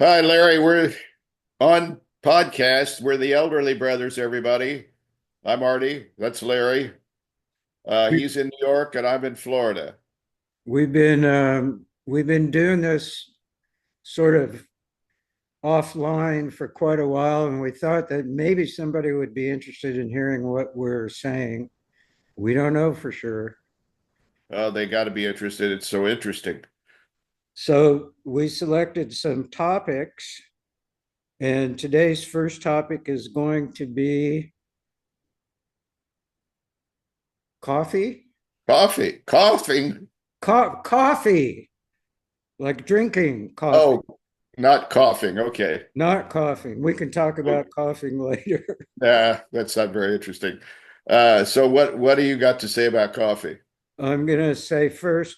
Hi, Larry. We're on podcast. We're the Elderly Brothers, everybody. I'm Artie. That's Larry. We- He's in New York and I'm in Florida. we've been doing this sort of offline for quite a while, and we thought that maybe somebody would be interested in hearing what we're saying. We don't know for sure. They got to be interested. It's so interesting. So we selected some topics, and today's first topic is going to be coffee. Coffee. Coughing. Coffee, like drinking coffee, Oh, not coughing. Okay. not coughing. We can talk Oh, about coughing later. that's not very interesting. So what do you got to say about coffee? I'm going to say first,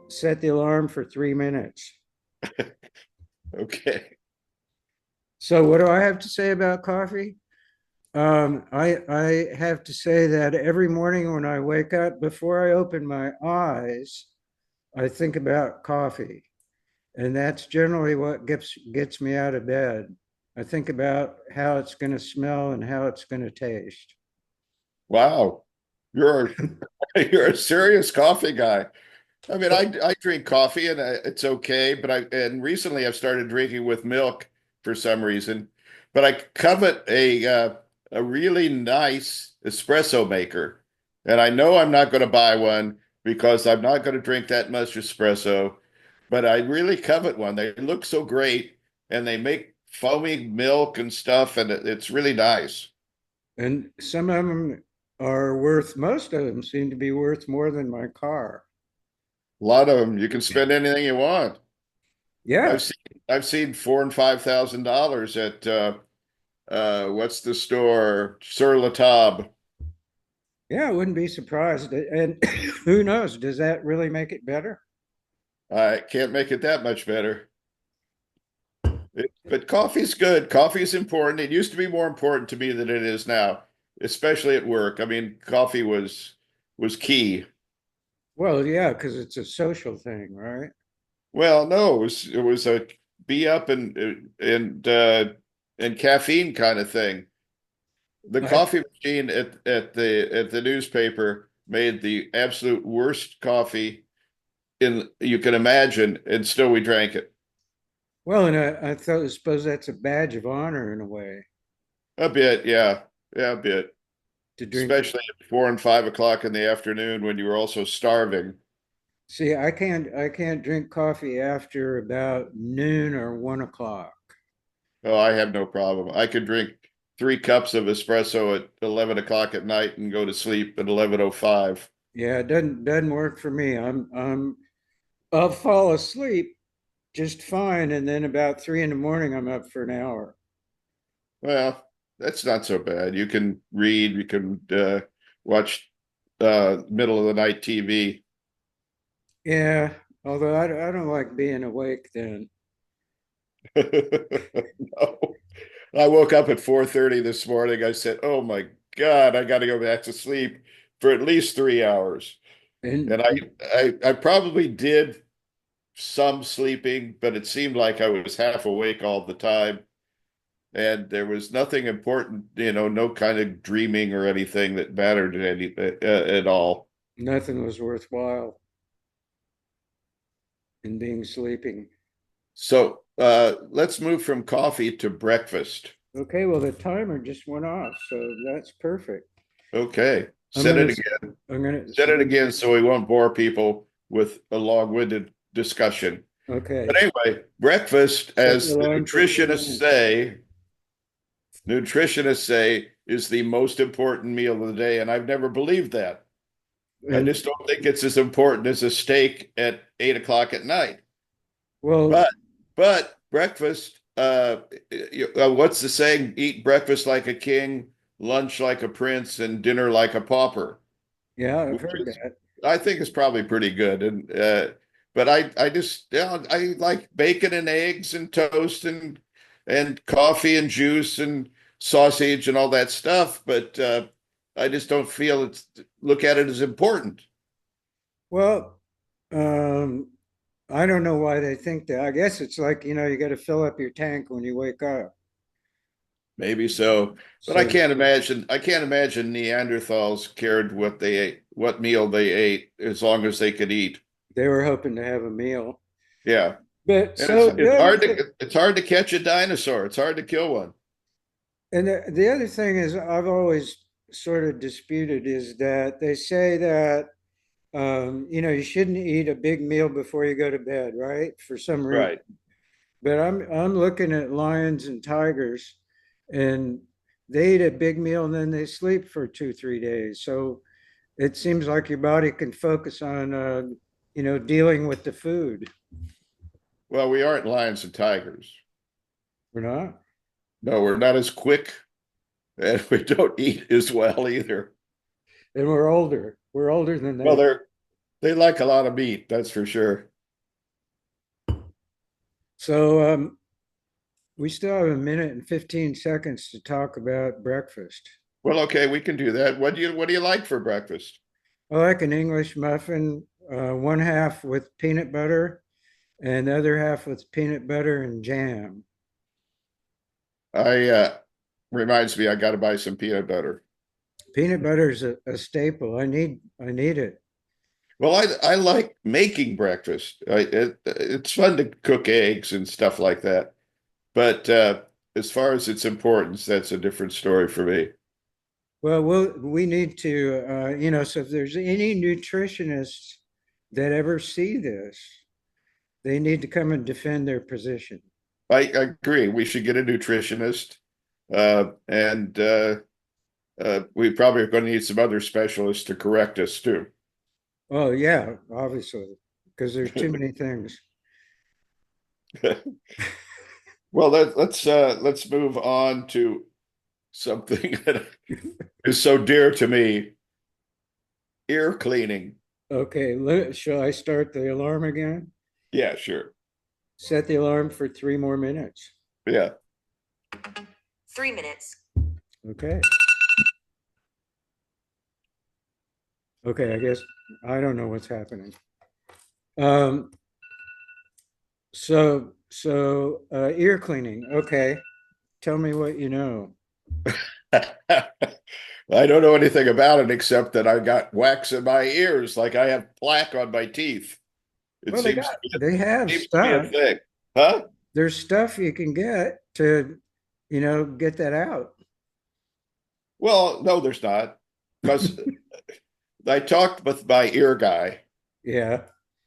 set the alarm for 3 minutes. Okay. So, what do I have to say about coffee? I have to say that every morning when I wake up, before I open my eyes, I think about coffee, and that's generally what gets me out of bed. I think about how it's going to smell and how it's going to taste. Wow. You're you're a serious coffee guy. I mean, I drink coffee and it's okay, but recently I've started drinking with milk for some reason. But I covet a really nice espresso maker, and I know I'm not going to buy one because I'm not going to drink that much espresso. But I really covet one. They look so great, and they make foamy milk and stuff, and it's really nice. And some of them are worth, most of them seem to be worth more than my car. A lot of them, you can spend anything you want. Yeah, I've seen $4,000 and $5,000 at what's the store? Sur La Table. yeah, I wouldn't be surprised. And who knows, does that really make it better? I can't make it that much better. But coffee's good. Coffee is important. It used to be more important to me than it is now, especially at work. I mean, coffee was key. Well, yeah, because it's a social thing, right? Well, no, it was a be up and caffeine kind of thing. The I, coffee machine at the newspaper made the absolute worst coffee in you can imagine, and still we drank it. well, and I suppose that's a badge of honor in a way A bit, yeah. Yeah, a bit. to drink. Especially at 4 and 5 o'clock in the afternoon when you were also starving. See, I can't drink coffee after about noon or 1 o'clock. Oh, I have no problem. I could drink 3 cups of espresso at 11 o'clock at night and go to sleep at 11:05. Yeah, it doesn't work for me. I'll fall asleep just fine, and then about 3 in the morning, I'm up for an hour. Well, that's not so bad. You can read, you can watch middle of the night TV. Yeah, although I don't like being awake then. No. I woke up at 4:30 this morning. I said, "Oh my God, I got to go back to sleep for at least 3 hours." And And I probably did some sleeping, but it seemed like I was half awake all the time. And there was nothing important, no kind of dreaming or anything that mattered at all. nothing was worthwhile in being sleeping. So let's move from coffee to breakfast. Okay, well, the timer just went off, so that's perfect. Okay, I'm set gonna, it again. I'm gonna, Set it again so we won't bore people with a long-winded discussion. okay, But anyway, breakfast, set the as the alarm for 3 minutes. nutritionists say, is the most important meal of the day, and I've never believed that. I And just don't think it's as important as a steak at 8 o'clock at night. well, But but breakfast, what's the saying? Eat breakfast like a king, lunch like a prince, and dinner like a pauper, yeah, I've which heard is that. I think is probably pretty good. And but I just I like bacon and eggs and toast and coffee and juice and sausage and all that stuff. But I just don't look at it as important. Well, um, I don't know why they think that. I guess it's like, you got to fill up your tank when you wake up. Maybe so, but I So can't imagine. I can't imagine Neanderthals cared what they ate, what meal they ate, as long as they could eat. they were hoping to have a meal. Yeah, But and it's so the it's other hard thing, to it's hard to catch a dinosaur. It's hard to kill one. and the other thing is, I've always sort of disputed is that they say that you shouldn't eat a big meal before you go to bed, right? For some reason. Right. But I'm looking at lions and tigers, and they eat a big meal and then they sleep for 2, 3 days. So it seems like your body can focus on dealing with the food. Well, we aren't lions and tigers. We're not, No, we're not as quick, and we don't eat as well either. and we're older. We're older than Well, they. they like a lot of meat, that's for sure. So we still have a minute and 15 seconds to talk about breakfast. Well, okay, we can do that. What do you like for breakfast? I like an English muffin, one half with peanut butter and the other half with peanut butter and jam. I reminds me I got to buy some peanut butter. Peanut butter is a staple. I need it. Well, I like making breakfast. It's fun to cook eggs and stuff like that. But as far as its importance, that's a different story for me. Well, we need to, so if there's any nutritionists that ever see this, they need to come and defend their position. I agree. We should get a nutritionist, and we probably are going to need some other specialists to correct us too. Oh, yeah, obviously, because there's too many things. Well, let's move on to something that is so dear to me: ear cleaning. Okay, shall I start the alarm again? Yeah, sure. Set the alarm for 3 more minutes. Yeah. 3 minutes. Okay. Okay, I guess I don't know what's happening. Um, ear cleaning. Okay. Tell me what you know. I don't know anything about it except that I got wax in my ears, like I have plaque on my teeth. It Well, they have seems to be a stuff. thing. Huh? There's stuff you can get to, get that out. Well, no, there's not. Because I talked with my ear guy, Yeah.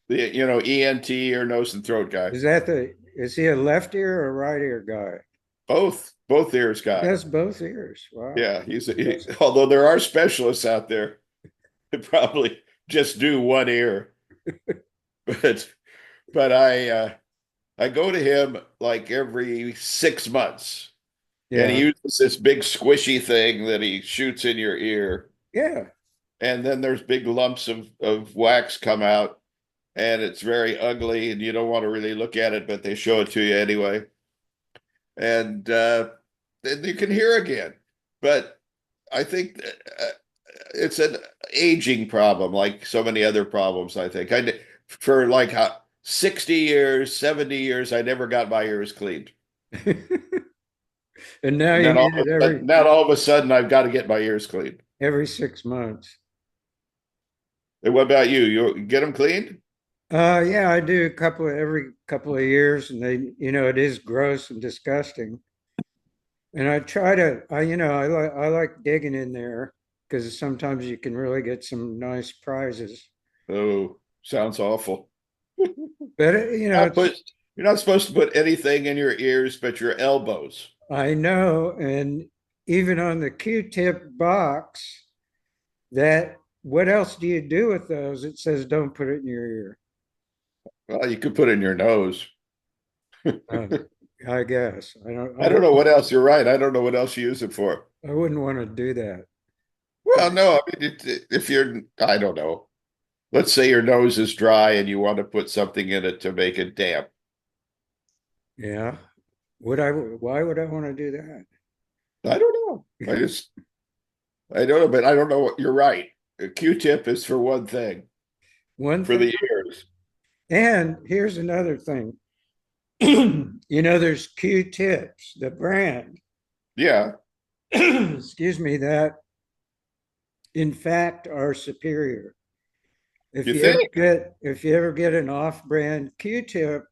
the ENT or nose and throat guy. Is he a left ear or right ear guy? Both ears He guy. does both ears. Wow. Yeah, although there are specialists out there that probably just do one ear. But I go to him like every 6 months, and he Yeah. uses this big squishy thing that he shoots in your ear, Yeah. and then there's big lumps of wax come out, and it's very ugly, and you don't want to really look at it, but they show it to you anyway, and then you can hear again. But I think it's an aging problem, like so many other problems. I think for like 60 years, 70 years, I never got my ears cleaned. And now And you then all need of it a sudden, now all of a sudden, I've got to get my ears cleaned. every 6 months. And what about you? You get them cleaned? Yeah, I do every couple of years, and it is gross and disgusting. And I try to, I like digging in there because sometimes you can really get some nice prizes. Oh, sounds awful. But Not put, you're not supposed to put anything in your ears but your elbows. I know, and even on the Q-tip box, that what else do you do with those? It says don't put it in your ear. Well, you could put it in your nose. Uh, I guess I don't know what else. You're right. I don't know what else you use it for. I wouldn't want to do that. Well, no, I mean, if you're, I don't know. Let's say your nose is dry and you want to put something in it to make it damp. Yeah. Why would I want to do that? I don't know. I don't know, but I don't know what you're right. A Q-tip is for one thing, One for thing, the ears. And here's another thing. There's Q-tips, the brand, Yeah, excuse me, that in fact are superior. you think? If you ever get an off-brand Q-tip,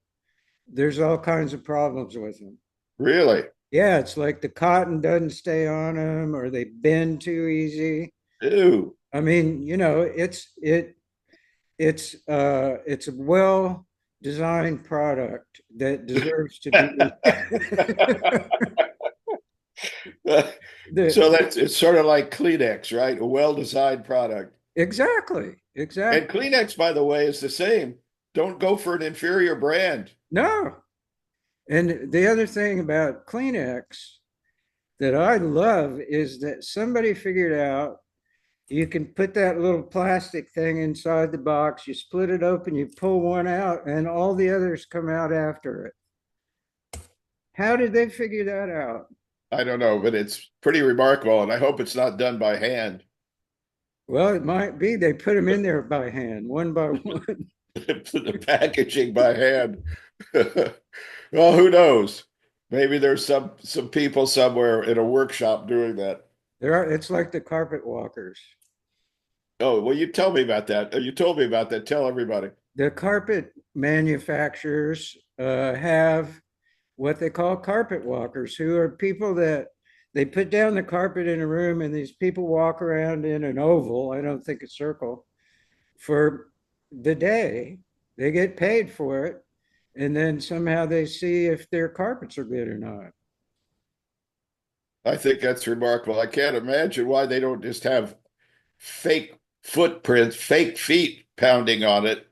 there's all kinds of problems with them. Really? Yeah, it's like the cotton doesn't stay on them or they bend too easy. Ew. I mean, it's a well designed product that deserves to be So the that's it's sort of like Kleenex, right? A well-designed product. exactly, And exactly. Kleenex, by the way, is the same. Don't go for an inferior brand. No. And the other thing about Kleenex that I love is that somebody figured out you can put that little plastic thing inside the box, you split it open, you pull one out, and all the others come out after it. How did they figure that out? I don't know, but it's pretty remarkable, and I hope it's not done by hand. Well, it might be they put them in there by hand, one by one. The packaging by hand. Well, who knows? Maybe there's some people somewhere in a workshop doing that. It's like the carpet walkers. Oh, well, you tell me about that. You told me about that. Tell everybody. The carpet manufacturers have what they call carpet walkers, who are people that they put down the carpet in a room and these people walk around in an oval, I don't think a circle, for the day. They get paid for it. And then somehow they see if their carpets are good or not. I think that's remarkable. I can't imagine why they don't just have fake footprints, fake feet pounding on it.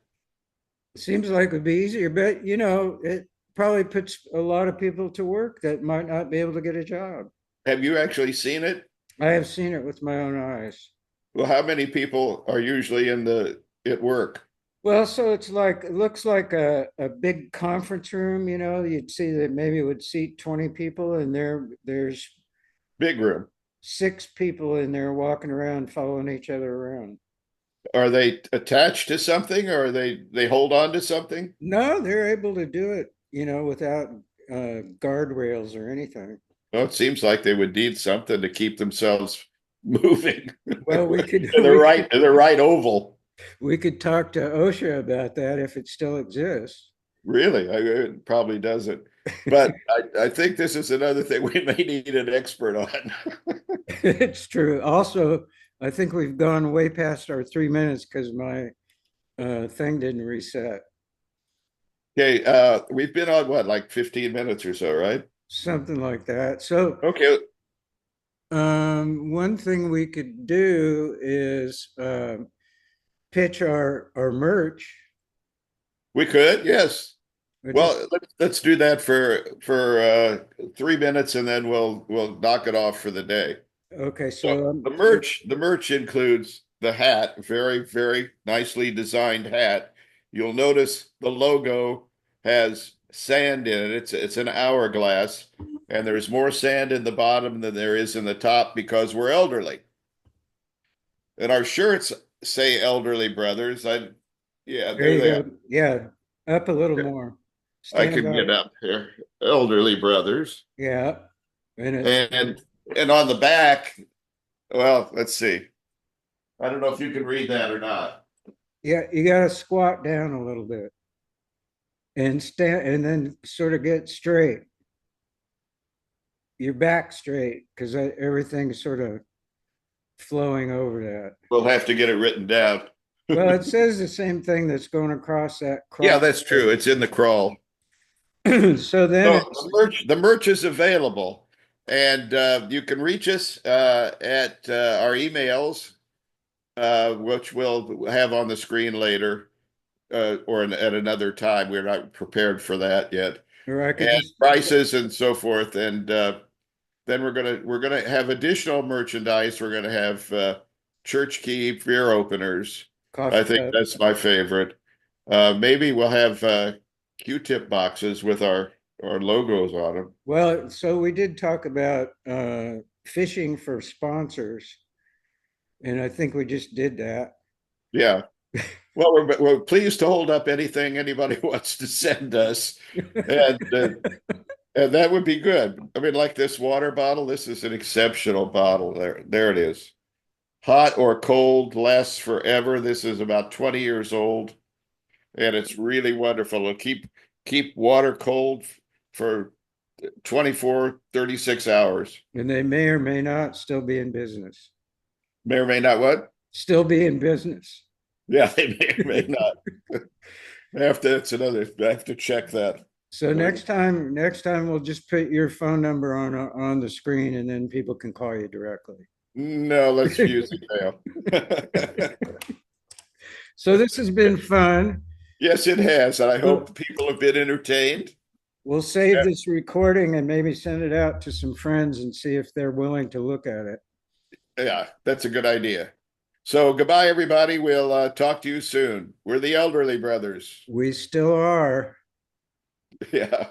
It seems like it would be easier, but it probably puts a lot of people to work that might not be able to get a job. Have you actually seen it? I have seen it with my own eyes. Well, how many people are usually in the at work? Well, so it looks like a big conference room, you'd see that maybe it would seat 20 people and there's Big room. six people in there walking around following each other around. Are they attached to something or they hold on to something? No, they're able to do it, without guardrails or anything. Well, it seems like they would need something to keep themselves moving Well, we could to the right oval. we could talk to OSHA about that if it still exists. Really, it probably doesn't. But I think this is another thing we may need an expert on. It's true. Also, I think we've gone way past our 3 minutes because my thing didn't reset. Okay, we've been on what, like 15 minutes or so, right? Something like that. So, Okay, one thing we could do is pitch our merch. we could, yes. Or just Well, let's do that for 3 minutes, and then we'll knock it off for the day. okay. So So, the merch includes the hat, very nicely designed hat. You'll notice the logo has sand in it. It's an hourglass, and there's more sand in the bottom than there is in the top because we're elderly. And our shirts say elderly brothers. Yeah, there there you they go. Yeah, up a little more. I Stand can get up. up here. Elderly brothers. Yeah, and it's And on the back, well, let's see. I don't know if you can read that or not. yeah. You got to squat down a little bit and stand, and then sort of get straight. Your back straight because everything's sort of flowing over that. We'll have to get it written down. Well, it says the same thing that's going across that Yeah, cross. that's true. It's in the crawl. So then So it's the merch is available, and you can reach us at our emails, which we'll have on the screen later, at another time. We're not prepared for that yet, or I could and just prices and so forth. And then we're gonna have additional merchandise. We're gonna have church key beer openers. I coffee think cup. that's my favorite. Maybe we'll have Q-tip boxes with our logos on them. Well, so we did talk about fishing for sponsors, and I think we just did that. Yeah. Well, we're pleased to hold up anything anybody wants to send us, and and that would be good. I mean, like this water bottle, this is an exceptional bottle. There it is. Hot or cold, lasts forever. This is about 20 years old, and it's really wonderful. It'll keep water cold for 24, 36 hours. And they may or may not still be in business. May or may not what? Still be in business. Yeah, they may or may not. I have to check that. So But next time we'll just put your phone number on the screen, and then people can call you directly. no, let's use email. So this has been fun. Yes, it has, and I We'll, hope people have been entertained. we'll save this recording and maybe send it out to some friends and see if they're willing to look at it. Yeah, that's a good idea. So goodbye, everybody. We'll talk to you soon. We're the Elderly Brothers. We still are. Yeah.